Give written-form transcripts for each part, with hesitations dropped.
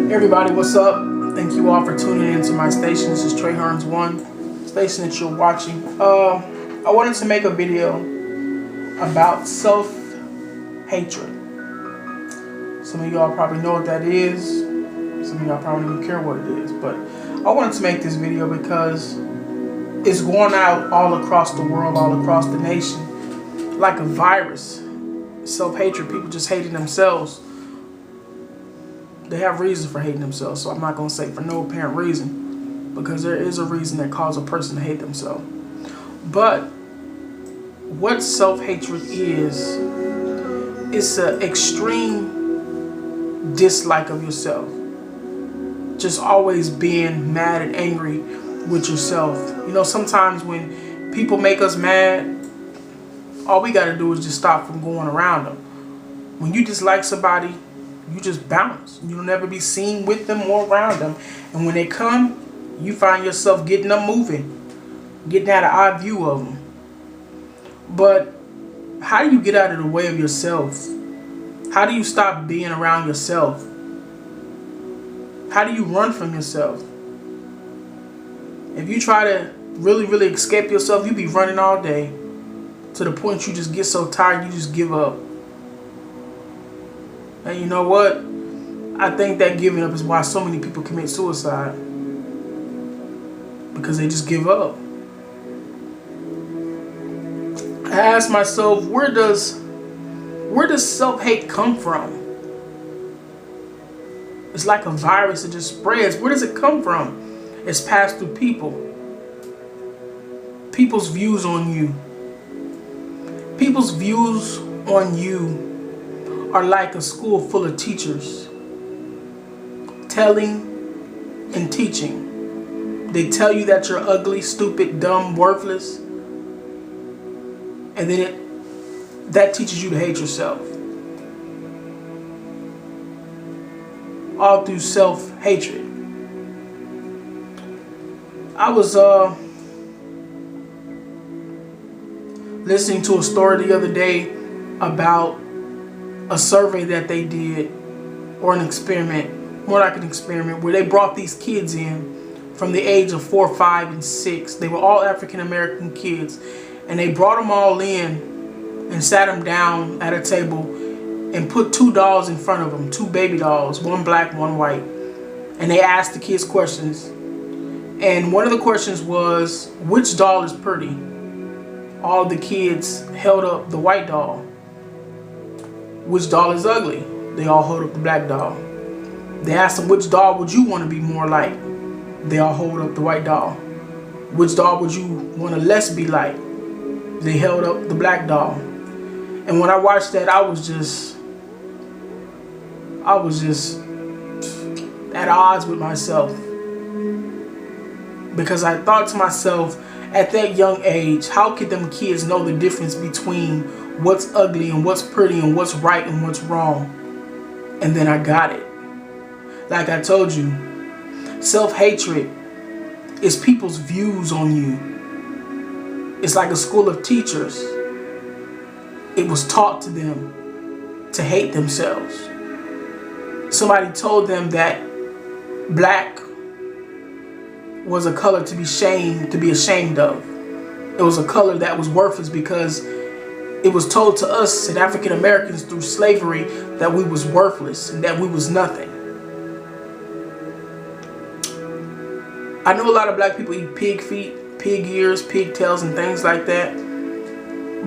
Everybody, what's up? Thank you all for tuning in to my station. This is Trey Hearns One, station that you're watching. I wanted to make a video about self-hatred. Some of y'all probably know what that is. Some of y'all probably don't even care what it is. But I wanted to make this video because it's going out all across the world, all across the nation, like a virus. Self-hatred, people just hating themselves. They have reasons for hating themselves, so I'm not going to say for no apparent reason, because there is a reason that causes a person to hate themselves. But what self-hatred is, it's an extreme dislike of yourself. Just always being mad and angry with yourself. You know, sometimes when people make us mad, all we got to do is just stop from going around them. When you dislike somebody, you just bounce. You'll never be seen with them or around them. And when they come, you find yourself getting them moving, getting out of eye view of them. But how do you get out of the way of yourself? How do you stop being around yourself? How do you run from yourself? If you try to really escape yourself, you be running all day to the point you just get so tired you just give up. And you know what? I think that giving up is why so many people commit suicide. Because they just give up. I ask myself, where does self-hate come from? It's like a virus that just spreads. Where does it come from? It's passed through people. People's views on you. People's views on you are like a school full of teachers telling and teaching. They tell you that you're ugly, stupid, dumb, worthless, and then that teaches you to hate yourself. All through self-hatred. I was listening to a story the other day about a survey that they did, or an experiment, more like an experiment, where they brought these kids in from the age of 4, 5, and 6. They were all African American kids, and they brought them all in and sat them down at a table and put 2 dolls in front of them, 2 baby dolls, one black, one white, and they asked the kids questions. And one of the questions was, which doll is pretty? All the kids held up the white doll. Which doll is ugly? They all hold up the black doll. They asked them, which doll would you want to be more like? They all hold up the white doll. Which doll would you want to less be like? They held up the black doll. And when I watched that, I was just at odds with myself. Because I thought to myself, at that young age, how could them kids know the difference between what's ugly and what's pretty and what's right and what's wrong? And then I got it. Like I told you, self-hatred is people's views on you. It's like a school of teachers. It was taught to them to hate themselves. Somebody told them that black was a color to be ashamed of. It was a color that was worthless because it was told to us and African Americans through slavery that we was worthless and that we was nothing. I know a lot of black people eat pig feet, pig ears, pigtails, and things like that.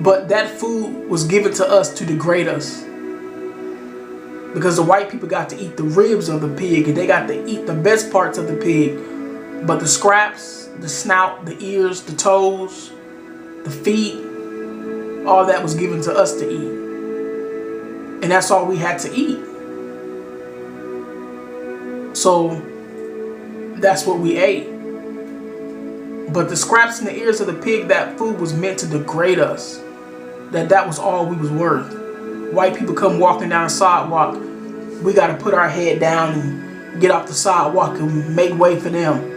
But that food was given to us to degrade us. Because the white people got to eat the ribs of the pig and they got to eat the best parts of the pig. But the scraps, the snout, the ears, the toes, the feet, all that was given to us to eat. And that's all we had to eat. So that's what we ate. But the scraps and the ears of the pig, that food was meant to degrade us. That was all we was worth. White people come walking down the sidewalk, we got to put our head down and get off the sidewalk and make way for them.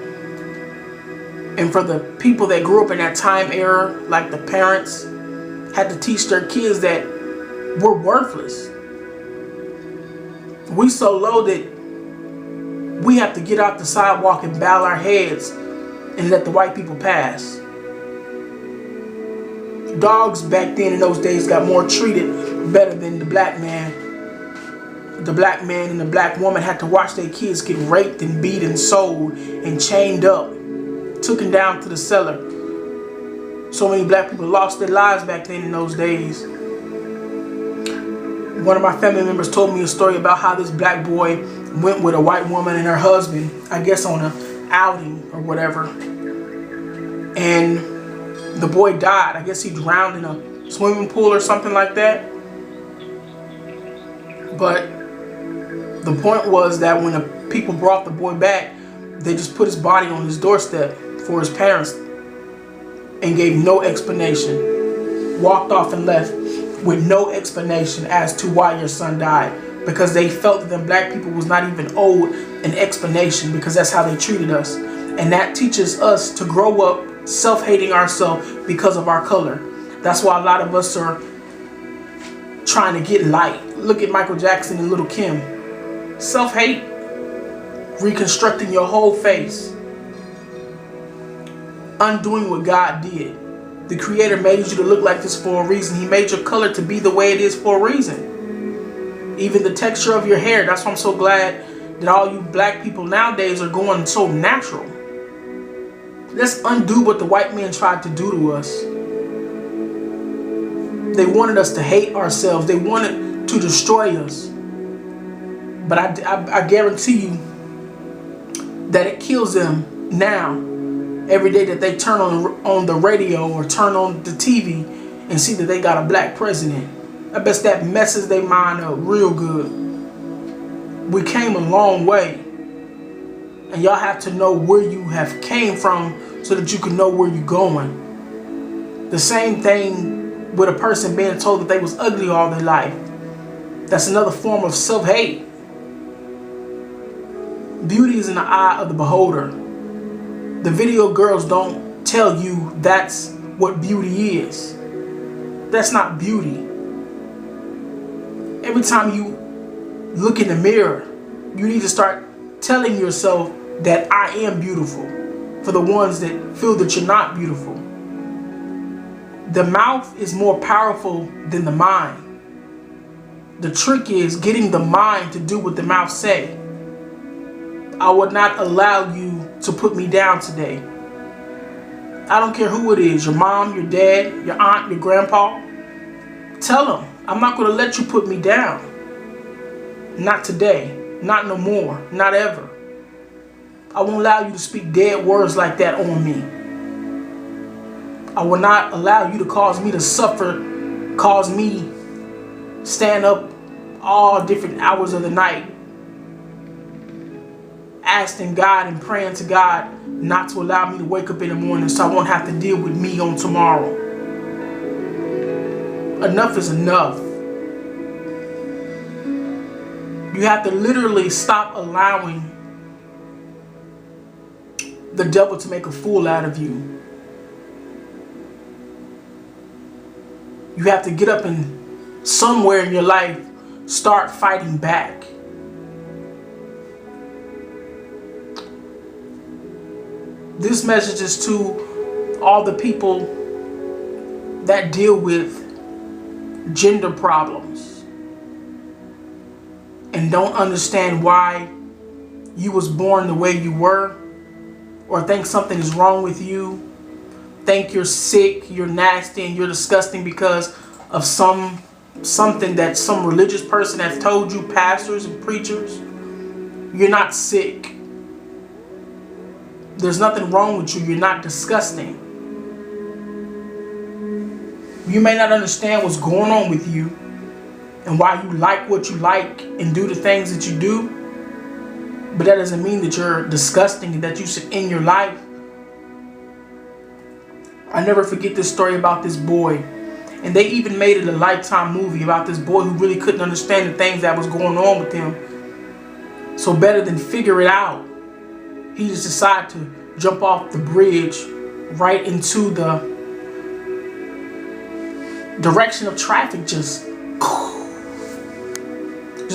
And for the people that grew up in that time era, like the parents, had to teach their kids that we're worthless. We so low that we have to get out the sidewalk and bow our heads and let the white people pass. Dogs back then in those days got more treated better than the black man. The black man and the black woman had to watch their kids get raped and beat and sold and chained up, taken down to the cellar. So many black people lost their lives back then in those days. One of my family members told me a story about how this black boy went with a white woman and her husband, I guess on an outing or whatever. And the boy died. I guess he drowned in a swimming pool or something like that. But the point was that when the people brought the boy back, they just put his body on his doorstep for his parents and gave no explanation. Walked off and left with no explanation as to why your son died, because they felt that them black people was not even owed an explanation, because that's how they treated us. And that teaches us to grow up self-hating ourselves because of our color. That's why a lot of us are trying to get light. Look at Michael Jackson and Lil' Kim. Self-hate. Reconstructing your whole face. Undoing what God did. The Creator made you to look like this for a reason. He made your color to be the way it is for a reason. Even the texture of your hair. That's why I'm so glad that all you black people nowadays are going so natural. Let's undo what the white man tried to do to us. They wanted us to hate ourselves. They wanted to destroy us. But I guarantee you that it kills them now. Every day that they turn on the radio or turn on the TV and see that they got a black president. I bet that messes their mind up real good. We came a long way. And y'all have to know where you have came from so that you can know where you're going. The same thing with a person being told that they was ugly all their life. That's another form of self-hate. Beauty is in the eye of the beholder. The video girls don't tell you that's what beauty is. That's not beauty. Every time you look in the mirror, you need to start telling yourself that I am beautiful, for the ones that feel that you're not beautiful. The mouth is more powerful than the mind. The trick is getting the mind to do what the mouth say. I would not allow you to put me down today. I don't care who it is, your mom, your dad, your aunt, your grandpa. Tell them, I'm not going to let you put me down. Not today, not no more, not ever. I won't allow you to speak dead words like that on me. I will not allow you to cause me to suffer, cause me stand up all different hours of the night, asking God and praying to God not to allow me to wake up in the morning so I won't have to deal with me on tomorrow. Enough is enough. You have to literally stop allowing the devil to make a fool out of you. You have to get up and somewhere in your life start fighting back. This message is to all the people that deal with gender problems and don't understand why you was born the way you were, or think something is wrong with you, think you're sick, you're nasty, and you're disgusting because of something that some religious person has told you, pastors and preachers. You're not sick. There's nothing wrong with you. You're not disgusting. You may not understand what's going on with you and why you like what you like and do the things that you do, but that doesn't mean that you're disgusting and that you should end your life. I never forget this story about this boy, and they even made it a Lifetime movie about this boy who really couldn't understand the things that was going on with him. So better than figure it out, he just decided to jump off the bridge right into the direction of traffic, just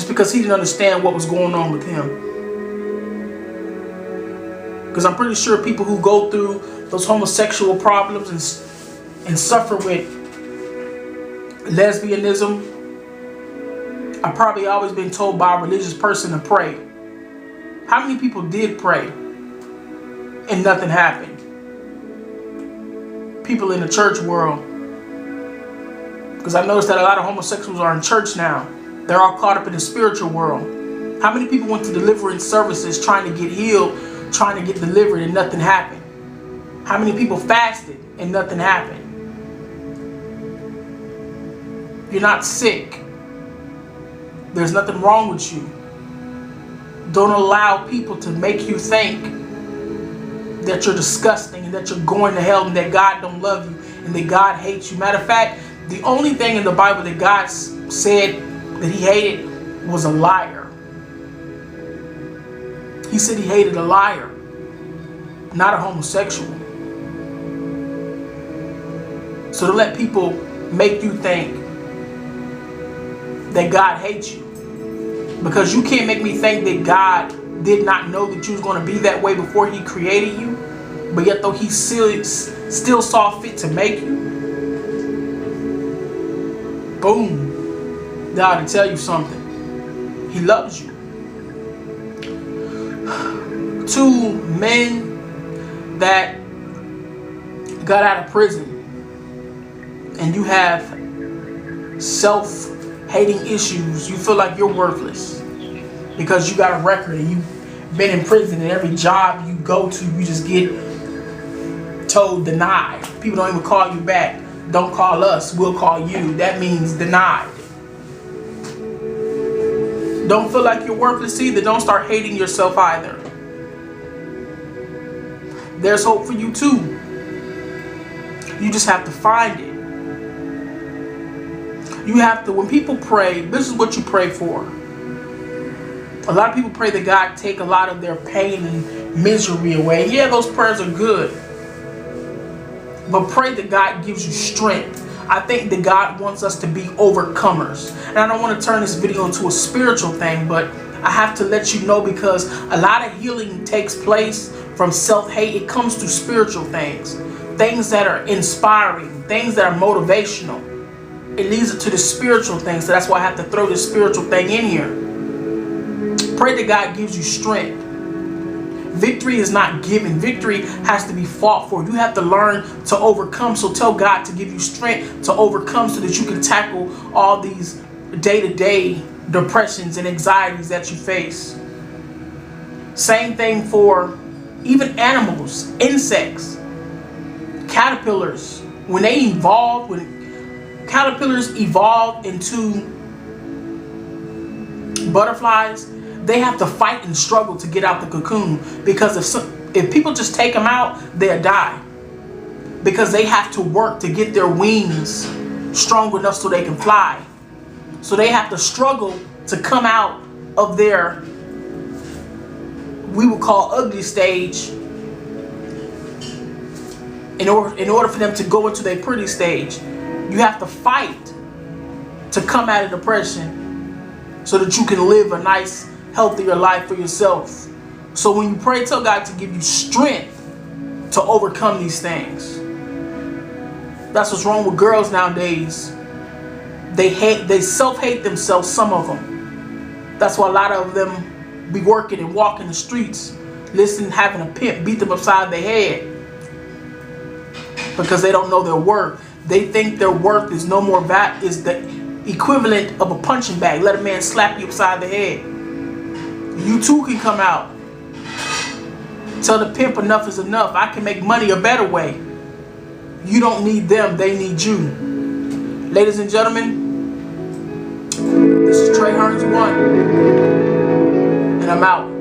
because he didn't understand what was going on with him. Because I'm pretty sure people who go through those homosexual problems and suffer with lesbianism are probably always been told by a religious person to pray. How many people did pray and nothing happened? People in the church world. Because I noticed that a lot of homosexuals are in church now. They're all caught up in the spiritual world. How many people went to deliverance services trying to get healed, trying to get delivered, and nothing happened? How many people fasted and nothing happened? You're not sick. There's nothing wrong with you. Don't allow people to make you think that you're disgusting and that you're going to hell and that God don't love you and that God hates you. Matter of fact, the only thing in the Bible that God said that he hated was a liar. He said he hated a liar, not a homosexual. So to let people make you think that God hates you, because you can't make me think that God did not know that you was going to be that way before he created you, but yet though he still saw fit to make you. Boom. God to tell you something. He loves you. 2 men that got out of prison and you have self-hating issues. You feel like you're worthless because you got a record and you've been in prison, and every job you go to you just get told denied. People don't even call you back. Don't call us, we'll call you. That means denied. Don't feel like you're worthless either. Don't start hating yourself either. There's hope for you too. You just have to find it. You have to, when people pray, this is what you pray for. A lot of people pray that God take a lot of their pain and misery away. Yeah, those prayers are good. But pray that God gives you strength. I think that God wants us to be overcomers. And I don't want to turn this video into a spiritual thing, but I have to let you know, because a lot of healing takes place from self-hate. It comes through spiritual things. Things that are inspiring. Things that are motivational. It leads it to the spiritual things. So that's why I have to throw this spiritual thing in here. Pray that God gives you strength. Victory is not given. Victory has to be fought for. You have to learn to overcome. So tell God to give you strength to overcome so that you can tackle all these day-to-day depressions and anxieties that you face. Same thing for even animals, insects, caterpillars. When caterpillars evolve into butterflies, they have to fight and struggle to get out the cocoon, because if people just take them out, they'll die, because they have to work to get their wings strong enough so they can fly. So they have to struggle to come out of their, we would call, ugly stage in order for them to go into their pretty stage. You have to fight to come out of depression so that you can live a nice, healthier life for yourself. So when you pray, tell God to give you strength to overcome these things. That's what's wrong with girls nowadays. They self-hate themselves, some of them. That's why a lot of them be working and walking the streets, listening, having a pimp beat them upside the head, because they don't know their worth. They think their worth is no more is the equivalent of a punching bag. Let a man slap you upside the head. You too can come out. Tell the pimp enough is enough. I can make money a better way. You don't need them, they need you. Ladies and gentlemen, this is Trey Hearns 1, and I'm out.